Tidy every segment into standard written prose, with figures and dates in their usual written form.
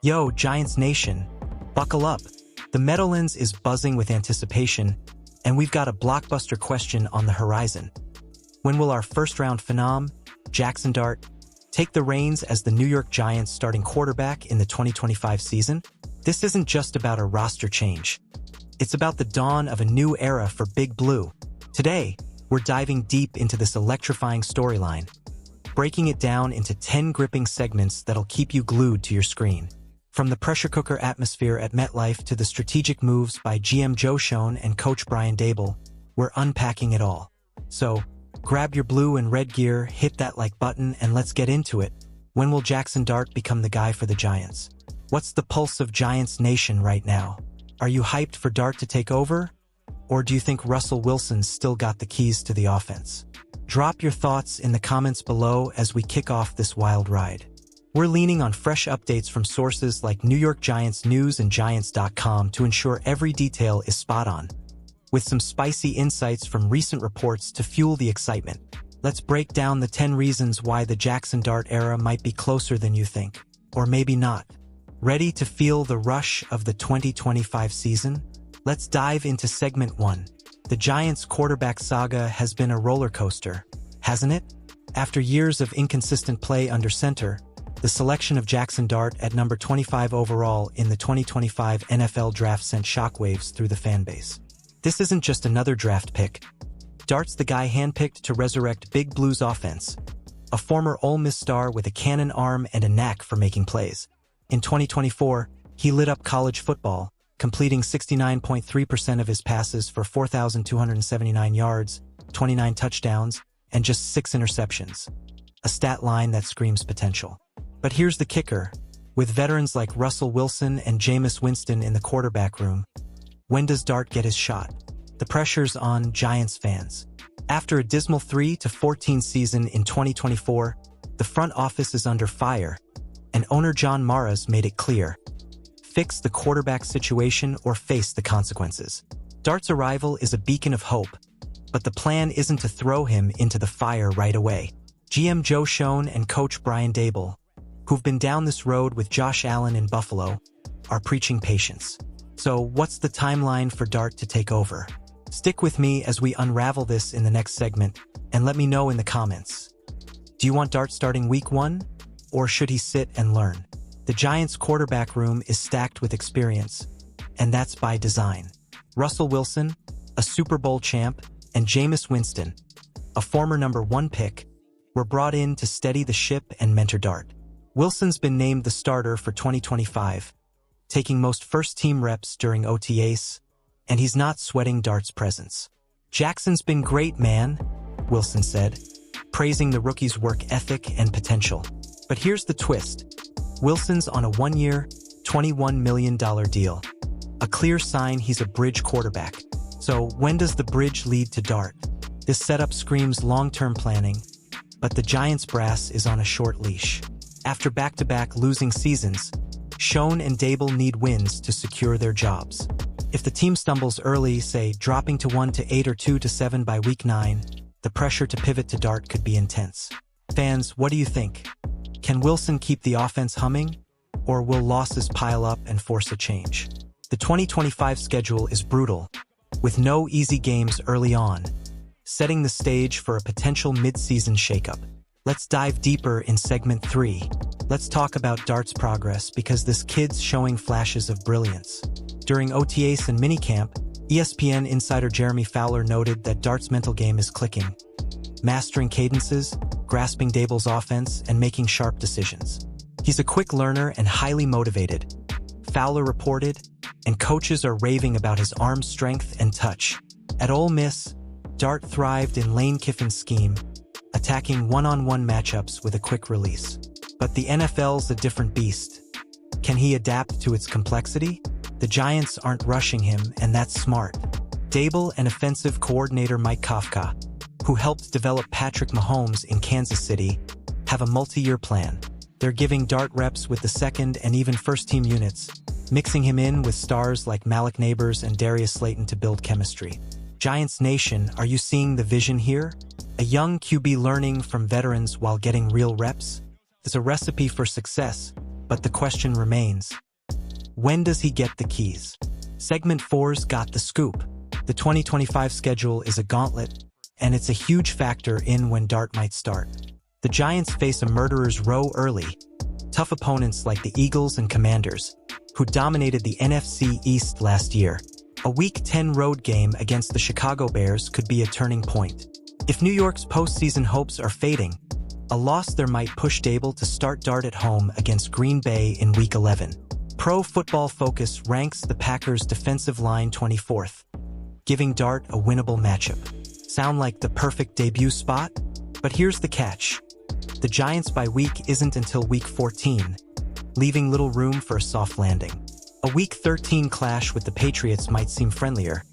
Yo, Giants Nation, buckle up. The Meadowlands is buzzing with anticipation, and we've got a blockbuster question on the horizon. When will our first-round phenom, Jackson Dart, take the reins as the New York Giants starting quarterback in the 2025 season? This isn't just about a roster change. It's about the dawn of a new era for Big Blue. Today, we're diving deep into this electrifying storyline, breaking it down into 10 gripping segments that'll keep you glued to your screen. From the pressure cooker atmosphere at MetLife to the strategic moves by GM Joe Schoen and Coach Brian Daboll, we're unpacking it all. So, grab your blue and red gear, hit that like button, and let's get into it. When will Jackson Dart become the guy for the Giants? What's the pulse of Giants Nation right now? Are you hyped for Dart to take over? Or do you think Russell Wilson's still got the keys to the offense? Drop your thoughts in the comments below as we kick off this wild ride. We're leaning on fresh updates from sources like New York Giants News and Giants.com to ensure every detail is spot on, with some spicy insights from recent reports to fuel the excitement. Let's break down the 10 reasons why the Jackson Dart era might be closer than you think, or maybe not. Ready to feel the rush of the 2025 season? Let's dive into segment 1. The Giants quarterback saga has been a roller coaster, hasn't it? After years of inconsistent play under center, the selection of Jackson Dart at number 25 overall in the 2025 NFL Draft sent shockwaves through the fanbase. This isn't just another draft pick. Dart's the guy handpicked to resurrect Big Blue's offense, a former Ole Miss star with a cannon arm and a knack for making plays. In 2024, he lit up college football, completing 69.3% of his passes for 4,279 yards, 29 touchdowns, and just 6 interceptions. A stat line that screams potential. But here's the kicker. With veterans like Russell Wilson and Jameis Winston in the quarterback room, when does Dart get his shot? The pressure's on Giants fans. After a dismal 3-14 season in 2024, the front office is under fire, and owner John Mara's made it clear. Fix the quarterback situation or face the consequences. Dart's arrival is a beacon of hope, but the plan isn't to throw him into the fire right away. GM Joe Schoen and Coach Brian Daboll, who've been down this road with Josh Allen in Buffalo, are preaching patience. So what's the timeline for Dart to take over? Stick with me as we unravel this in the next segment, and let me know in the comments. Do you want Dart starting week 1, or should he sit and learn? The Giants' quarterback room is stacked with experience, and that's by design. Russell Wilson, a Super Bowl champ, and Jameis Winston, a former number 1 pick, were brought in to steady the ship and mentor Dart. Wilson's been named the starter for 2025, taking most first-team reps during OTAs, and he's not sweating Dart's presence. "Jackson's been great, man," Wilson said, praising the rookie's work ethic and potential. But here's the twist. Wilson's on a 1-year, $21 million deal, a clear sign he's a bridge quarterback. So when does the bridge lead to Dart? This setup screams long-term planning, but the Giants brass is on a short leash. After back-to-back losing seasons, Schoen and Daboll need wins to secure their jobs. If the team stumbles early, say dropping to 1-8 or 2-7 by week 9, the pressure to pivot to Dart could be intense. Fans, what do you think? Can Wilson keep the offense humming, or will losses pile up and force a change? The 2025 schedule is brutal, with no easy games early on, setting the stage for a potential mid-season shakeup. Let's dive deeper in segment 3. Let's talk about Dart's progress because this kid's showing flashes of brilliance. During OTAs and minicamp, ESPN insider Jeremy Fowler noted that Dart's mental game is clicking, mastering cadences, grasping Daboll's offense, and making sharp decisions. He's a quick learner and highly motivated, Fowler reported, and coaches are raving about his arm strength and touch. At Ole Miss, Dart thrived in Lane Kiffin's scheme, attacking one-on-one matchups with a quick release. But the NFL's a different beast. Can he adapt to its complexity? The Giants aren't rushing him, and that's smart. Daboll and offensive coordinator Mike Kafka, who helped develop Patrick Mahomes in Kansas City, have a multi-year plan. They're giving Dart reps with the second and even first-team units, mixing him in with stars like Malik Neighbors and Darius Slayton to build chemistry. Giants Nation, are you seeing the vision here? A young QB learning from veterans while getting real reps? Is a recipe for success, But the question remains, when does he get the keys? Segment 4's got the scoop. The 2025 schedule is a gauntlet, and it's a huge factor in when Dart might start. The Giants face a murderer's row early, tough opponents like the Eagles and Commanders, who dominated the NFC East last year. A Week 10 road game against the Chicago Bears could be a turning point. If New York's postseason hopes are fading, a loss there might push Dable to start Dart at home against Green Bay in Week 11. Pro Football Focus ranks the Packers' defensive line 24th, giving Dart a winnable matchup. Sound like the perfect debut spot? But here's the catch. The Giants' bye week isn't until Week 14, leaving little room for a soft landing. A Week 13 clash with the Patriots might seem friendlier,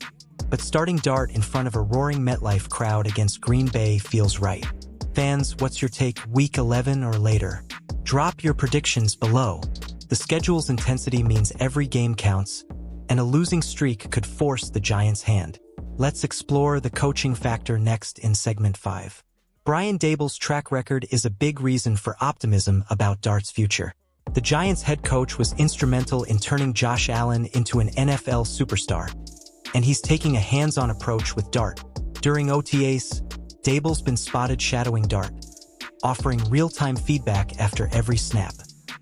but starting Dart in front of a roaring MetLife crowd against Green Bay feels right. Fans, what's your take, Week 11 or later? Drop your predictions below. The schedule's intensity means every game counts, and a losing streak could force the Giants' hand. Let's explore the coaching factor next in Segment 5. Brian Dable's track record is a big reason for optimism about Dart's future. The Giants' head coach was instrumental in turning Josh Allen into an NFL superstar, and he's taking a hands-on approach with Dart. During OTAs, Dable's been spotted shadowing Dart, offering real-time feedback after every snap.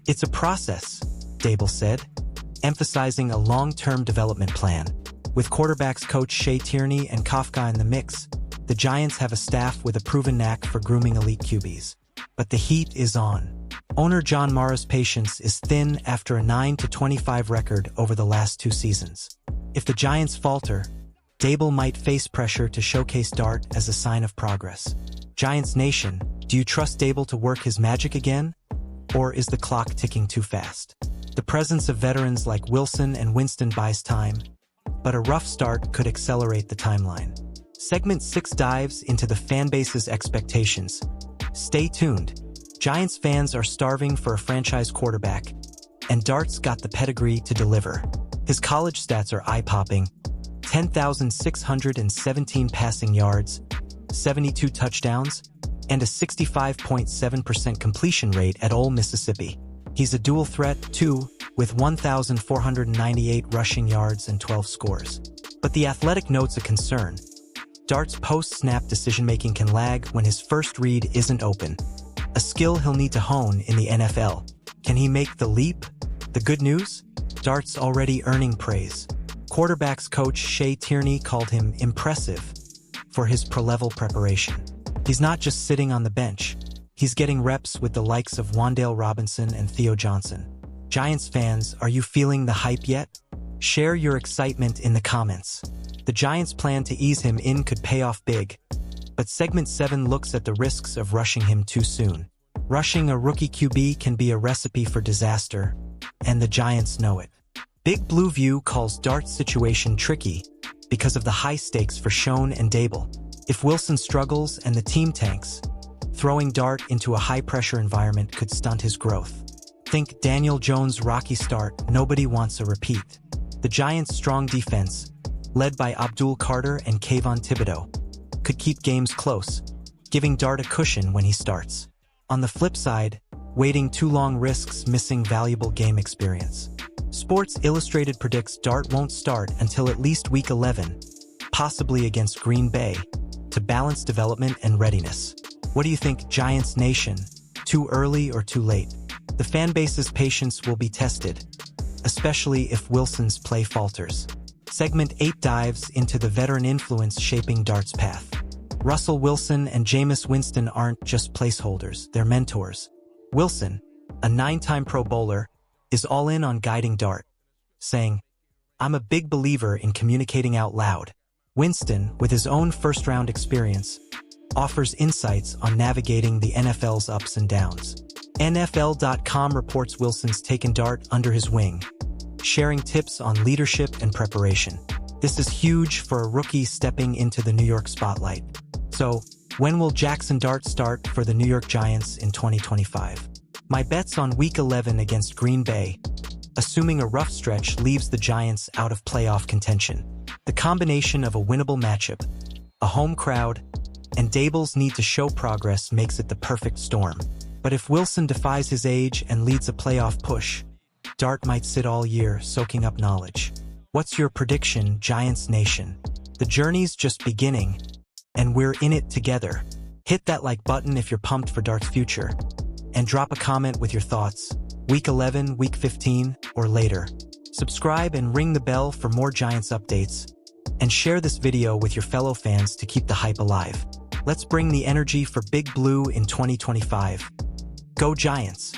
It's a process, Dable said, emphasizing a long-term development plan. With quarterbacks coach Shea Tierney and Kafka in the mix, the Giants have a staff with a proven knack for grooming elite QBs. But the heat is on. Owner John Mara's patience is thin after a 9-25 record over the last 2 seasons. If the Giants falter, Dable might face pressure to showcase Dart as a sign of progress. Giants Nation, do you trust Dable to work his magic again? Or is the clock ticking too fast? The presence of veterans like Wilson and Winston buys time, but a rough start could accelerate the timeline. Segment 6 dives into the fanbase's expectations. Stay tuned. Giants fans are starving for a franchise quarterback, and Dart's got the pedigree to deliver. His college stats are eye-popping: 10,617 passing yards, 72 touchdowns, and a 65.7% completion rate at Ole Mississippi. He's a dual threat, too, with 1,498 rushing yards and 12 scores. But the athletic note's a concern. Dart's post-snap decision-making can lag when his first read isn't open, a skill he'll need to hone in the NFL. Can he make the leap? The good news? Dart's already earning praise. Quarterbacks coach Shea Tierney called him impressive for his pro-level preparation. He's not just sitting on the bench. He's getting reps with the likes of Wan'Dale Robinson and Theo Johnson. Giants fans, are you feeling the hype yet? Share your excitement in the comments. The Giants' plan to ease him in could pay off big, but Segment 7 looks at the risks of rushing him too soon. Rushing a rookie QB can be a recipe for disaster, and the Giants know it. Big Blue View calls Dart's situation tricky because of the high stakes for Schoen and Dable. If Wilson struggles and the team tanks, throwing Dart into a high-pressure environment could stunt his growth. Think Daniel Jones' rocky start, nobody wants a repeat. The Giants' strong defense, led by Abdul Carter and Kayvon Thibodeau, could keep games close, giving Dart a cushion when he starts. On the flip side, waiting too long risks missing valuable game experience. Sports Illustrated predicts Dart won't start until at least Week 11, possibly against Green Bay, to balance development and readiness. What do you think, Giants Nation? Too early or too late? The fanbase's patience will be tested, especially if Wilson's play falters. Segment 8 dives into the veteran influence shaping Dart's path. Russell Wilson and Jameis Winston aren't just placeholders, they're mentors. Wilson, a 9-time Pro Bowler, is all in on guiding Dart, saying, "I'm a big believer in communicating out loud." Winston, with his own first-round experience, offers insights on navigating the NFL's ups and downs. NFL.com reports Wilson's taken Dart under his wing, sharing tips on leadership and preparation. This is huge for a rookie stepping into the New York spotlight. So, when will Jackson Dart start for the New York Giants in 2025? My bet's on Week 11 against Green Bay, assuming a rough stretch leaves the Giants out of playoff contention. The combination of a winnable matchup, a home crowd, and Dable's need to show progress makes it the perfect storm. But if Wilson defies his age and leads a playoff push, Dart might sit all year soaking up knowledge. What's your prediction, Giants Nation? The journey's just beginning, and we're in it together. Hit that like button if you're pumped for Dart's future, and drop a comment with your thoughts, Week 11, Week 15, or later. Subscribe and ring the bell for more Giants updates, and share this video with your fellow fans to keep the hype alive. Let's bring the energy for Big Blue in 2025. Go Giants!